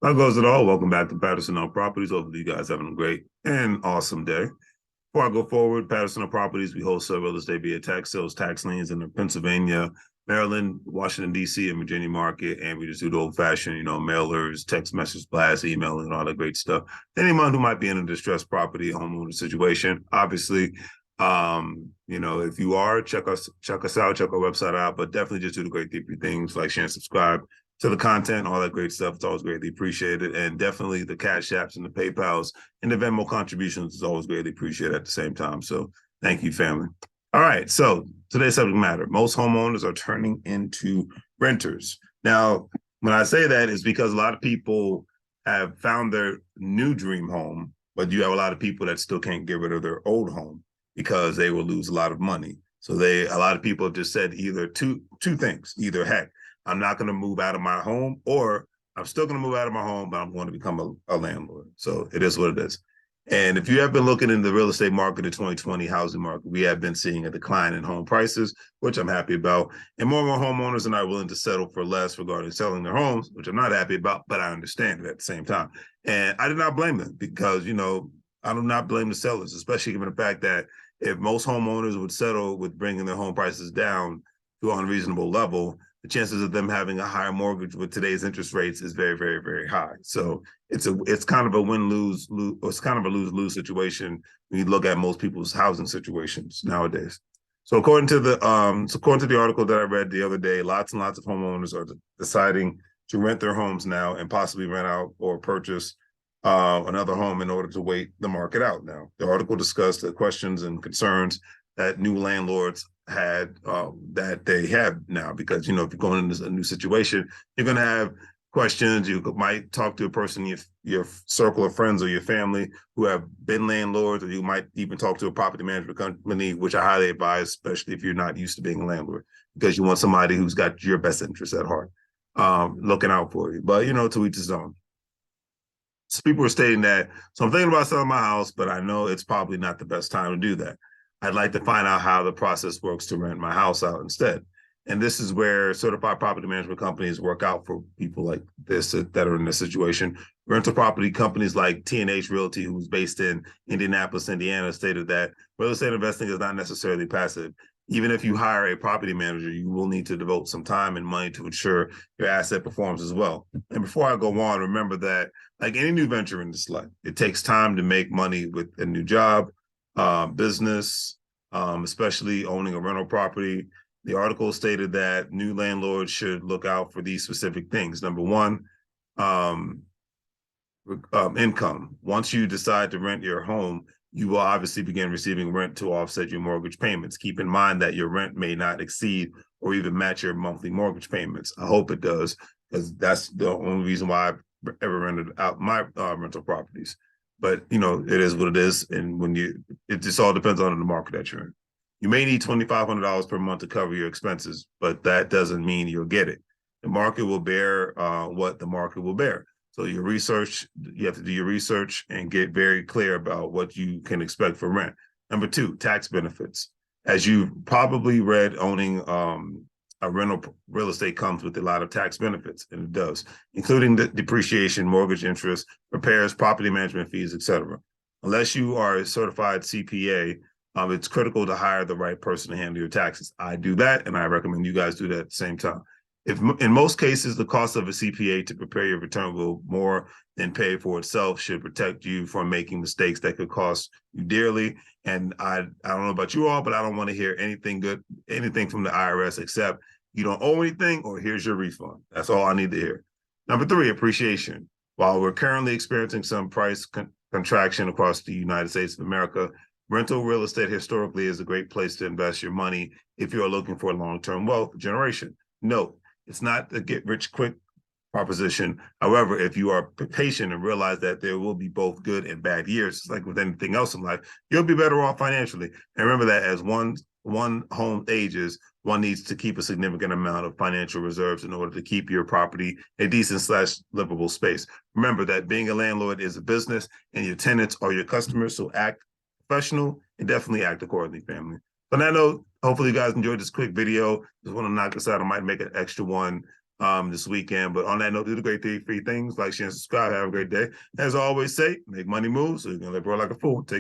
How goes it all? Welcome back to Patterson on Properties. Hopefully you guys having a great and awesome day. Before I go forward, Patterson on Properties, we wholesale real estate via tax sales, tax liens in the Pennsylvania, Maryland, Washington, D.C., and Virginia market. And we just do the old-fashioned, mailers, text message blasts, emailing, and all that great stuff. Anyone who might be in a distressed property, homeowner situation, obviously, if you are, check us out, check our website out, but definitely just do the great deeply things like share and subscribe to the content, all that great stuff. It's always greatly appreciated. And definitely the Cash Apps and the PayPals and the Venmo contributions is always greatly appreciated at the same time. So thank you, family. All right. So today's subject matter, most homeowners are turning into renters. Now, when I say that, it's because a lot of people have found their new dream home, but you have a lot of people that still can't get rid of their old home because they will lose a lot of money. So a lot of people have just said either two things, either heck, I'm not going to move out of my home, or I'm still going to move out of my home, but I'm going to become a landlord. So it is what it is. And if you have been looking in the real estate market, the 2020 housing market, we have been seeing a decline in home prices, which I'm happy about. And more homeowners are not willing to settle for less regarding selling their homes, which I'm not happy about, but I understand it at the same time. And I do not blame them because, I do not blame the sellers, especially given the fact that if most homeowners would settle with bringing their home prices down to an unreasonable level, the chances of them having a higher mortgage with today's interest rates is very, very, very high. So it's kind of a win-lose, or it's kind of a lose-lose situation when you look at most people's housing situations nowadays. So according to the article that I read the other day, lots and lots of homeowners are deciding to rent their homes now and possibly rent out or purchase another home in order to wait the market out. Now, the article discussed the questions and concerns that new landlords had that they have now, because if you're going into a new situation, you're going to have questions. You might talk to a person in your circle of friends or your family who have been landlords, or you might even talk to a property management company, which I highly advise, especially if you're not used to being a landlord, because you want somebody who's got your best interests at heart, looking out for you. But to each his own. So people are stating that, so I'm thinking about selling my house, but I know it's probably not the best time to do that. I'd like to find out how the process works to rent my house out instead. And this is where certified property management companies work out for people like this that are in this situation. Rental property companies like T&H Realty, who's based in Indianapolis, Indiana, stated that real estate investing is not necessarily passive. Even if you hire a property manager, you will need to devote some time and money to ensure your asset performs as well. And before I go on, remember that like any new venture in this life, it takes time to make money with a new job, business, especially owning a rental property. The article stated that new landlords should look out for these specific things. Number one, income. Once you decide to rent your home, you will obviously begin receiving rent to offset your mortgage payments. Keep in mind that your rent may not exceed or even match your monthly mortgage payments. I hope it does, because that's the only reason why I ever rented out my rental properties. But it is what it is, and it just all depends on the market that you're in. You may need $2,500 per month to cover your expenses, but that doesn't mean you'll get it. The market will bear what the market will bear. So you have to do your research and get very clear about what you can expect for rent. Number two, tax benefits. As you probably read, owning a rental real estate comes with a lot of tax benefits, and it does, including the depreciation, mortgage interest, repairs, property management fees, etc. Unless you are a certified CPA, it's critical to hire the right person to handle your taxes. I do that, and I recommend you guys do that at the same time. If in most cases, the cost of a CPA to prepare your return will more than pay for itself, should protect you from making mistakes that could cost you dearly. And I don't know about you all, but I don't want to hear anything from the IRS except you don't owe anything or here's your refund. That's all I need to hear. Number three, appreciation. While we're currently experiencing some price contraction across the United States of America, rental real estate historically is a great place to invest your money if you're looking for a long-term wealth generation. Note, it's not a get-rich-quick proposition. However, if you are patient and realize that there will be both good and bad years, just like with anything else in life, you'll be better off financially. And remember that as one home ages, one needs to keep a significant amount of financial reserves in order to keep your property a decent/livable space. Remember that being a landlord is a business, and your tenants are your customers, so act professional and definitely act accordingly, family. On that note, hopefully you guys enjoyed this quick video. Just want to knock this out. I might make an extra one this weekend. But on that note, do the great three things, like, share, and subscribe. Have a great day. As I always say, make money move so you can live like a fool. Take